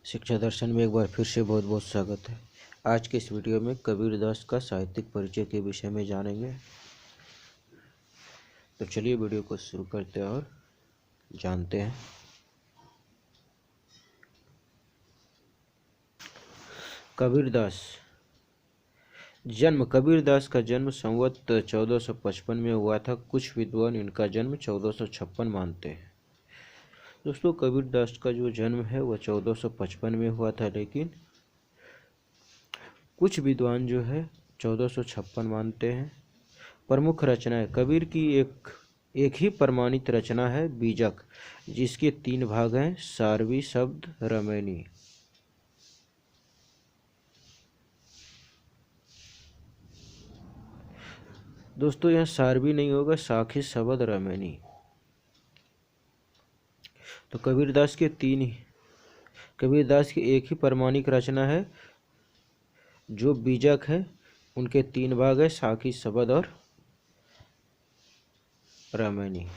शिक्षा दर्शन में एक बार फिर से बहुत बहुत स्वागत है। आज के इस वीडियो में कबीरदास का साहित्यिक परिचय के विषय में जानेंगे। तो चलिए वीडियो को शुरू करते हैं और जानते हैं। कबीरदास जन्म। कबीरदास का जन्म संवत 1455 में हुआ था। कुछ विद्वान इनका जन्म 1456 मानते हैं। दोस्तों, कबीरदास का जो जन्म है वह 1455 में हुआ था, लेकिन कुछ विद्वान जो है 1456 मानते हैं। प्रमुख रचनाएं। कबीर की एक ही प्रमाणित रचना है बीजक, जिसके 3 भाग हैं, सारवी, शब्द, रमैनी। दोस्तों, यहाँ सारवी नहीं होगा, साखी, शब्द, रमैनी। तो कबीरदास की एक ही प्रमाणिक रचना है जो बीजक है। उनके 3 भाग है, साखी, शब्द और रमैनी।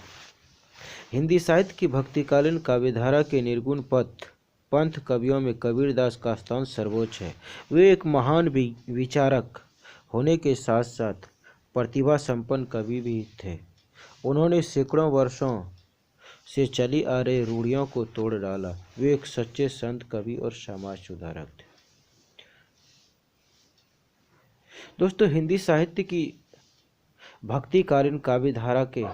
हिंदी साहित्य की भक्तिकालीन काव्यधारा के निर्गुण पंथ कवियों में कबीरदास का स्थान सर्वोच्च है। वे एक महान विचारक होने के साथ साथ प्रतिभा संपन्न कवि भी थे। उन्होंने सैकड़ों वर्षों से चली आ रही रूढ़ियों को तोड़ डाला। वे एक सच्चे संत, कवि और समाज सुधारक थे। दोस्तों, हिंदी साहित्य की भक्तिकालीन काव्यधारा के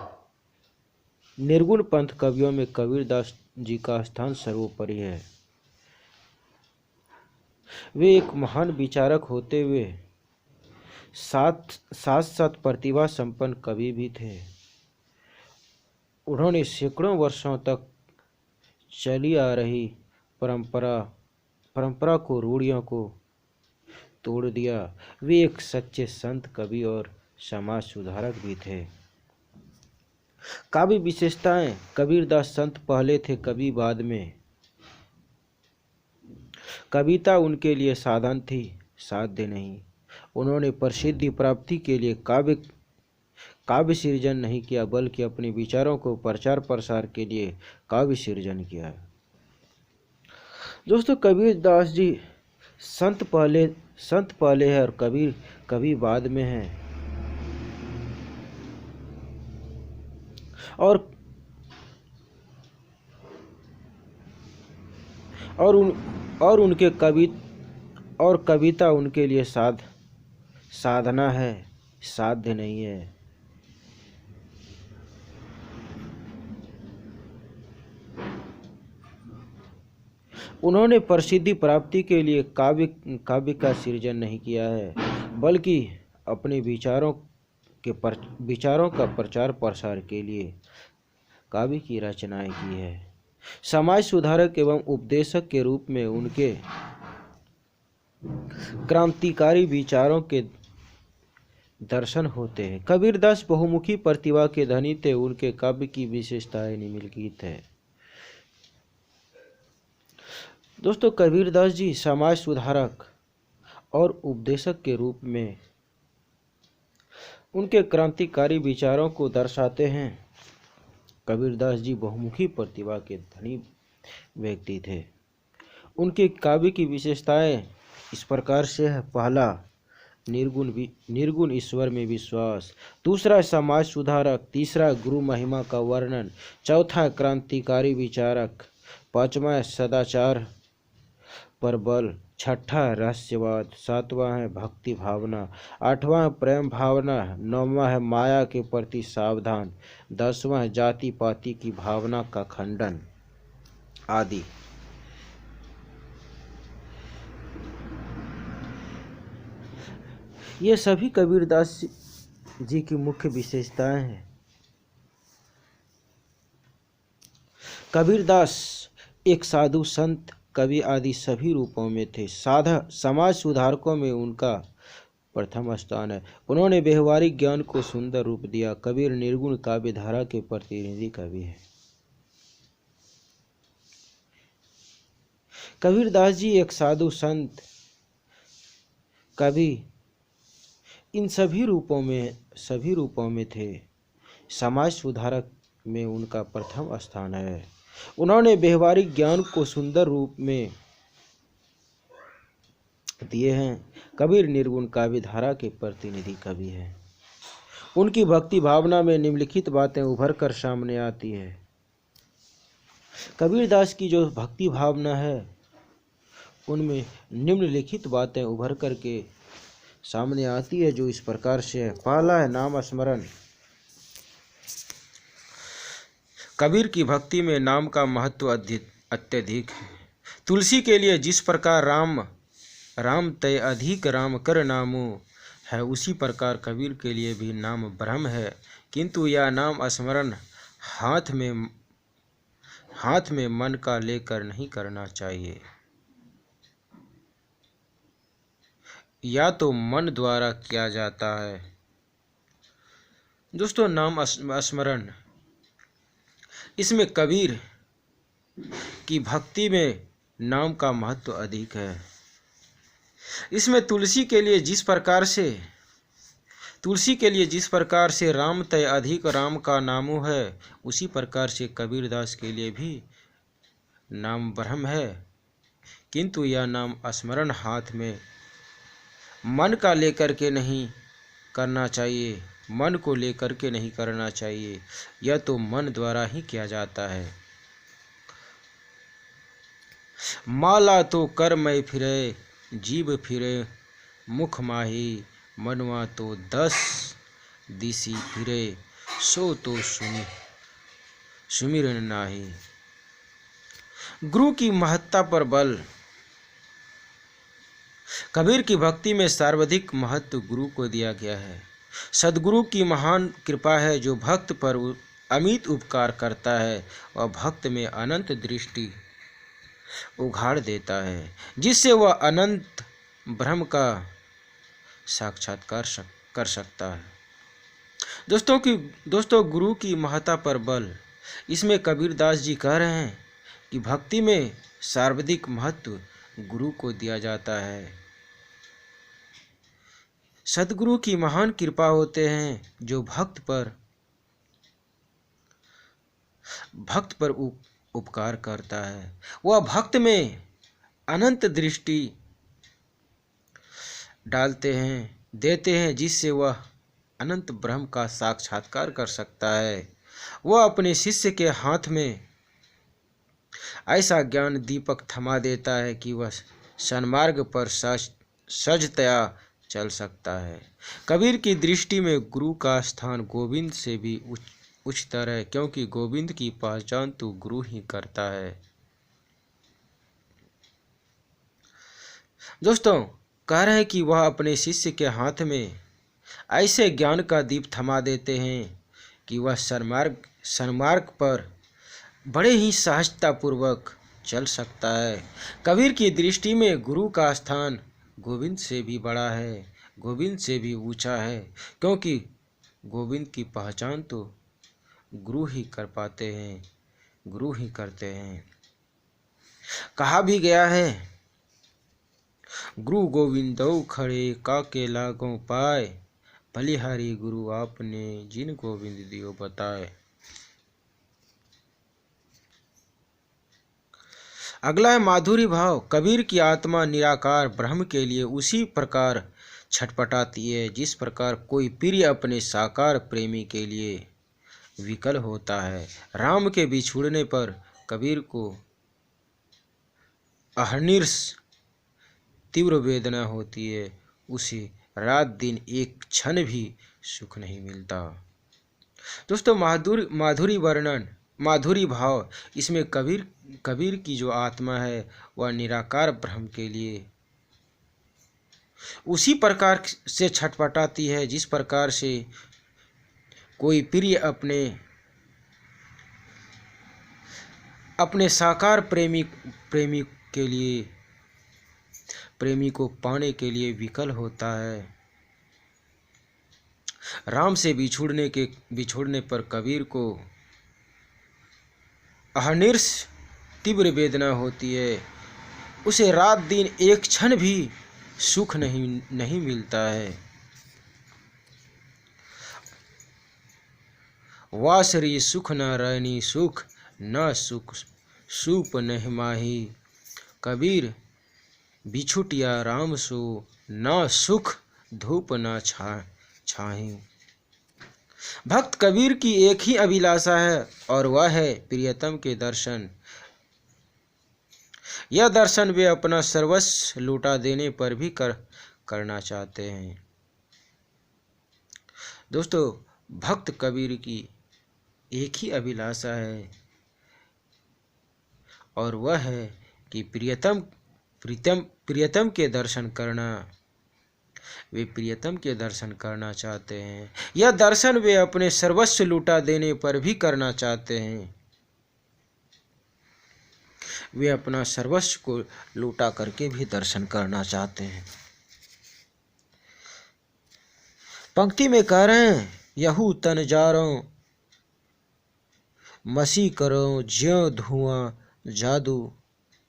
निर्गुण पंथ कवियों में कबीरदास जी का स्थान सर्वोपरि है। वे एक महान विचारक होते हुए साथ साथ प्रतिभा संपन्न कवि भी थे। उन्होंने सैकड़ों वर्षों तक चली आ रही परंपरा को, रूढ़ियों को तोड़ दिया। वे एक सच्चे संत, कवि और समाज सुधारक भी थे। काव्य विशेषताएं। कबीरदास संत पहले थे, कवि बाद में। कविता उनके लिए साधन थी, साध्य नहीं। उन्होंने प्रसिद्धि प्राप्ति के लिए काव्य सृजन नहीं किया, बल्कि अपने विचारों को प्रचार प्रसार के लिए काव्य सृजन किया। दोस्तों, कबीरदास जी संत पहले है और कवि बाद में है। और उनके कविता उनके लिए साधना है, साध्य नहीं है। उन्होंने प्रसिद्धि प्राप्ति के लिए काव्य का सृजन नहीं किया है, बल्कि अपने विचारों का प्रचार प्रसार के लिए काव्य की रचनाएं की है। समाज सुधारक एवं उपदेशक के रूप में उनके क्रांतिकारी विचारों के दर्शन होते हैं। कबीरदास बहुमुखी प्रतिभा के धनी थे। उनके काव्य की विशेषताएं निम्नलिखित है। दोस्तों, कबीरदास जी समाज सुधारक और उपदेशक के रूप में उनके क्रांतिकारी विचारों को दर्शाते हैं। कबीरदास जी बहुमुखी प्रतिभा के धनी व्यक्ति थे। उनके काव्य की विशेषताएं इस प्रकार से है। पहला, निर्गुण ईश्वर में विश्वास। दूसरा, समाज सुधारक। तीसरा, गुरु महिमा का वर्णन। चौथा, क्रांतिकारी विचारक। पांचवा, सदाचार पर बल। छठा, रहस्यवाद। सातवां है भक्ति भावना। आठवां है प्रेम भावना। नौवां है माया के प्रति सावधान। 10वां है जाति पाति की भावना का खंडन आदि। ये सभी कबीरदास जी की मुख्य विशेषताएं हैं। कबीरदास एक साधु, संत, कवि आदि सभी रूपों में थे। समाज सुधारकों में उनका प्रथम स्थान है। उन्होंने व्यवहारिक ज्ञान को सुंदर रूप दिया। कबीर निर्गुण काव्य धारा के प्रतिनिधि कवि है। कबीरदास जी एक साधु, संत, कवि, इन सभी रूपों में थे। समाज सुधारक में उनका प्रथम स्थान है। उन्होंने व्यवहारिक ज्ञान को सुंदर रूप में दिए हैं। कबीर निर्गुण काव्य धारा के प्रतिनिधि कवि हैं। उनकी भक्ति भावना में निम्नलिखित बातें उभर कर सामने आती है। कबीरदास की जो भक्ति भावना है उनमें निम्नलिखित बातें उभर कर के सामने आती है, जो इस प्रकार से है। पहला है नाम स्मरण। कबीर की भक्ति में नाम का महत्व अत्यधिक है। तुलसी के लिए जिस प्रकार राम तय अधिक राम कर नामो है, उसी प्रकार कबीर के लिए भी नाम ब्रह्म है, किंतु यह नाम स्मरण हाथ में मन का लेकर नहीं करना चाहिए, या तो मन द्वारा किया जाता है। दोस्तों, नाम स्मरण, इसमें कबीर की भक्ति में नाम का महत्व अधिक है। इसमें तुलसी के लिए जिस प्रकार से राम तय अधिक राम का नामो है, उसी प्रकार से कबीरदास के लिए भी नाम ब्रह्म है, किंतु यह नाम स्मरण हाथ में मन का लेकर के नहीं करना चाहिए, मन को लेकर के नहीं करना चाहिए, यह तो मन द्वारा ही किया जाता है। माला तो कर मैं फिरे जीव फिरे मुख माही, मनवा तो 10 दिसी फिरे सो तो सुमिरन नाही। गुरु की महत्ता पर बल। कबीर की भक्ति में सर्वाधिक महत्व गुरु को दिया गया है। सद्गुरु की महान कृपा है जो भक्त पर अमित उपकार करता है और भक्त में अनंत दृष्टि उघाड़ देता है, जिससे वह अनंत ब्रह्म का साक्षात्कार कर सकता है। दोस्तों गुरु की महत्ता पर बल, इसमें कबीरदास जी कह रहे हैं कि भक्ति में सर्वाधिक महत्व गुरु को दिया जाता है। सद्गुरु की महान कृपा होते हैं जो भक्त पर उपकार करता है, वह भक्त में अनंत दृष्टि देते हैं, जिससे वह अनंत ब्रह्म का साक्षात्कार कर सकता है। वह अपने शिष्य के हाथ में ऐसा ज्ञान दीपक थमा देता है कि वह सन्मार्ग पर सहजतया चल सकता है। कबीर की दृष्टि में गुरु का स्थान गोविंद से भी उच्चतर है, क्योंकि गोविंद की पहचान तो गुरु ही करता है। दोस्तों, कह रहे हैं कि वह अपने शिष्य के हाथ में ऐसे ज्ञान का दीप थमा देते हैं कि वह सन्मार्ग पर बड़े ही सहजतापूर्वक चल सकता है। कबीर की दृष्टि में गुरु का स्थान गोविंद से भी बड़ा है, गोविंद से भी ऊंचा है, क्योंकि गोविंद की पहचान तो गुरु ही कर पाते हैं, गुरु ही करते हैं। कहा भी गया है, गुरु गोविंदौ खड़े काके लागों पाए, बलिहारी गुरु आपने जिन गोविंद दियो बताए। अगला है माधुरी भाव। कबीर की आत्मा निराकार ब्रह्म के लिए उसी प्रकार छटपटाती है जिस प्रकार कोई प्रिय अपने साकार प्रेमी के लिए विकल होता है। राम के बिछुड़ने पर कबीर को अहर्निश तीव्र वेदना होती है, उसे रात दिन एक क्षण भी सुख नहीं मिलता। दोस्तों, माधुरी भाव, इसमें कबीर की जो आत्मा है वह निराकार ब्रह्म के लिए उसी प्रकार से छटपटाती है जिस प्रकार से कोई प्रिय अपने साकार प्रेमी के लिए, प्रेमी को पाने के लिए विकल होता है। राम से बिछुड़ने पर कबीर को अहर्निश तीव्र वेदना होती है, उसे रात दिन एक क्षण भी सुख नहीं मिलता है। वासरी सुख न रहनी सुख, न सुख सूप नहीं माही। कबीर बिछुटिया राम सो ना सुख धूप ना छाहीं। भक्त कबीर की एक ही अभिलाषा है और वह है प्रियतम के दर्शन। यह दर्शन वे अपना सर्वस्व लूटा देने पर भी करना चाहते हैं। दोस्तों, भक्त कबीर की एक ही अभिलाषा है और वह है कि प्रियतम के दर्शन करना। वे प्रियतम के दर्शन करना चाहते हैं। यह दर्शन वे अपने सर्वस्व लूटा देने पर भी करना चाहते हैं। वे अपना सर्वस्व को लूटा करके भी दर्शन करना चाहते हैं। पंक्ति में कह रहे हैं, यहू तन जारो मसी करो ज्यों धुआं जादू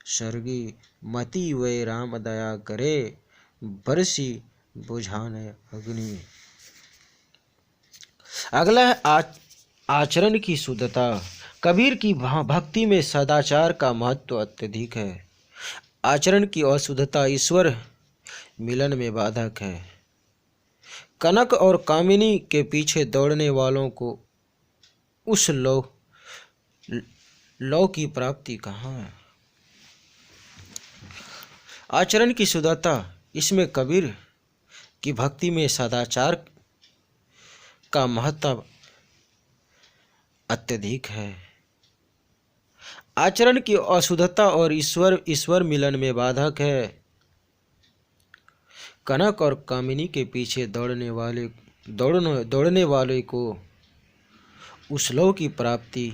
सर्गी मति वे राम दया करे बरसी बुझाने अग्नि। अगला है आचरण की शुद्धता। कबीर की भक्ति में सदाचार का महत्व अत्यधिक है। आचरण की अशुद्धता ईश्वर मिलन में बाधक है। कनक और कामिनी के पीछे दौड़ने वालों को उस लौ की प्राप्ति कहाँ है। आचरण की शुद्धता, इसमें कबीर की भक्ति में सदाचार का महत्व अत्यधिक है। आचरण की अशुद्धता और ईश्वर मिलन में बाधक है। कनक और कामिनी के पीछे दौड़ने वाले को उस लौ की प्राप्ति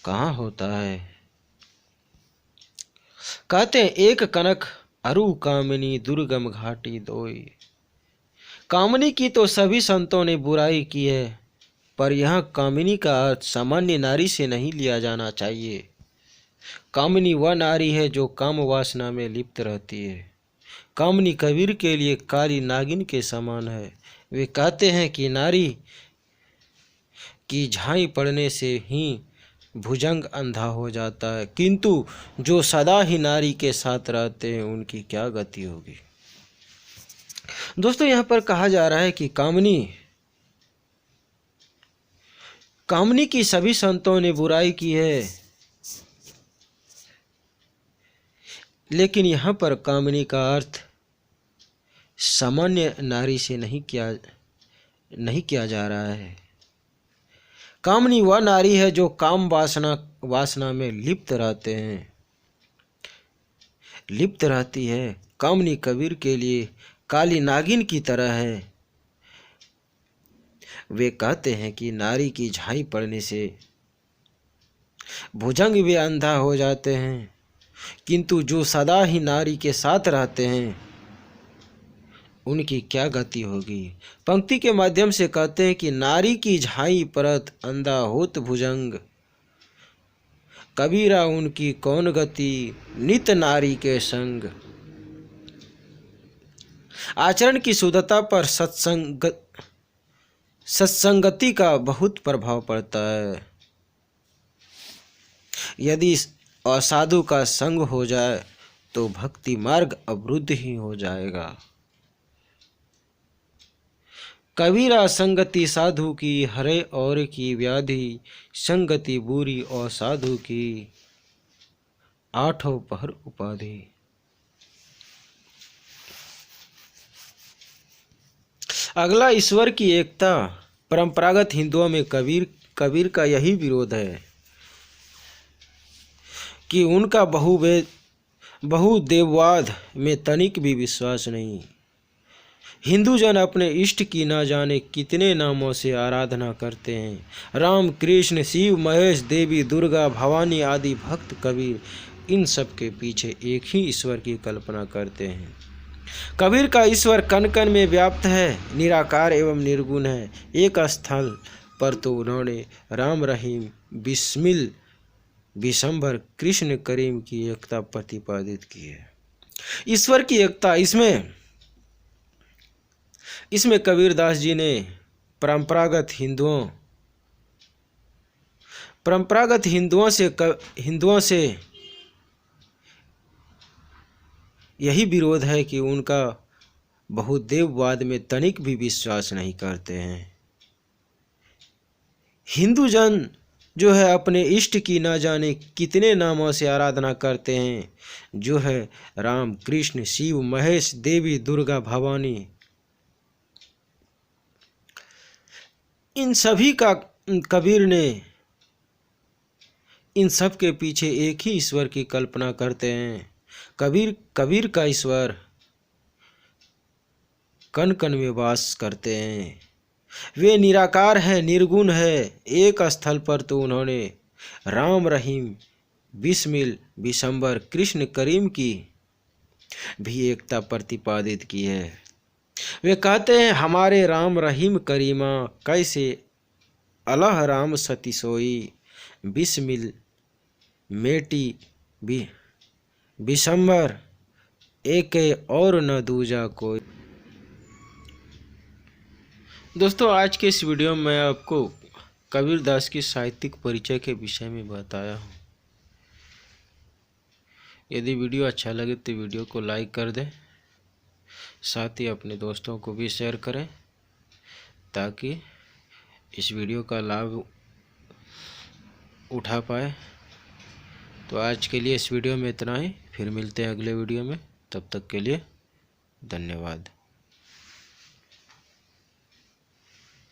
कहाँ होता है। कहते हैं, एक कनक अरु कामिनी दुर्गम घाटी दोई। कामिनी की तो सभी संतों ने बुराई की है, पर यहाँ कामिनी का अर्थ सामान्य नारी से नहीं लिया जाना चाहिए। कामिनी वह नारी है जो काम वासना में लिप्त रहती है। कामिनी कबीर के लिए काली नागिन के समान है। वे कहते हैं कि नारी की झाई पड़ने से ही भुजंग अंधा हो जाता है, किंतु जो सदा ही नारी के साथ रहते हैं उनकी क्या गति होगी। दोस्तों, यहाँ पर कहा जा रहा है कि कामिनी की सभी संतों ने बुराई की है, लेकिन यहाँ पर कामिनी का अर्थ सामान्य नारी से नहीं किया जा रहा है। कामिनी वह नारी है जो काम वासना में लिप्त रहती है। कामिनी कबीर के लिए काली नागिन की तरह है। वे कहते हैं कि नारी की झाई पड़ने से भुजंग वे अंधा हो जाते हैं, किंतु जो सदा ही नारी के साथ रहते हैं उनकी क्या गति होगी। पंक्ति के माध्यम से कहते हैं कि नारी की झाई परत अंधा होत भुजंग, कबीरा उनकी कौन गति नित नारी के संग। आचरण की शुद्धता पर सत्संगति का बहुत प्रभाव पड़ता है। यदि असाधु का संग हो जाए तो भक्ति मार्ग अवरुद्ध ही हो जाएगा। कबीरा संगति साधु की हरे और की व्याधि, संगति बुरी और साधु की आठों पहर उपाधि। अगला ईश्वर की एकता। परंपरागत हिंदुओं में कबीर का यही विरोध है कि उनका बहुदेववाद में तनिक भी विश्वास नहीं। हिंदू जन अपने इष्ट की ना जाने कितने नामों से आराधना करते हैं। राम, कृष्ण, शिव, महेश, देवी, दुर्गा, भवानी आदि भक्त कबीर इन सब के पीछे एक ही ईश्वर की कल्पना करते हैं। कबीर का ईश्वर कण कण में व्याप्त है, निराकार एवं निर्गुण है। एक स्थल पर तो उन्होंने राम, रहीम, बिस्मिल, बिशंबर, कृष्ण, करीम की एकता प्रतिपादित की है। ईश्वर की एकता, इसमें कबीरदास जी ने परंपरागत हिंदुओं से यही विरोध है कि उनका बहुदेववाद में तनिक भी विश्वास नहीं करते हैं। हिंदू जन जो है अपने इष्ट की ना जाने कितने नामों से आराधना करते हैं, जो है राम, कृष्ण, शिव, महेश, देवी, दुर्गा, भवानी। इन सभी का कबीर ने इन सब के पीछे एक ही ईश्वर की कल्पना करते हैं। कबीर का ईश्वर कण कण में वास करते हैं। वे निराकार है, निर्गुण है। एक स्थल पर तो उन्होंने राम, रहीम, बिस्मिल, बिशंबर, कृष्ण, करीम की भी एकता प्रतिपादित की है। वे कहते हैं, हमारे राम रहीम करीमा कैसे अल्लाह राम सती सोई, बिस्मिल मेटी बिशंबर एक और न दूजा कोई। दोस्तों, आज के इस वीडियो में मैं आपको कबीरदास की साहित्यिक परिचय के विषय में बताया हूँ। यदि वीडियो अच्छा लगे तो वीडियो को लाइक कर दें, साथ ही अपने दोस्तों को भी शेयर करें ताकि इस वीडियो का लाभ उठा पाए। तो आज के लिए इस वीडियो में इतना ही, फिर मिलते हैं अगले वीडियो में। तब तक के लिए धन्यवाद।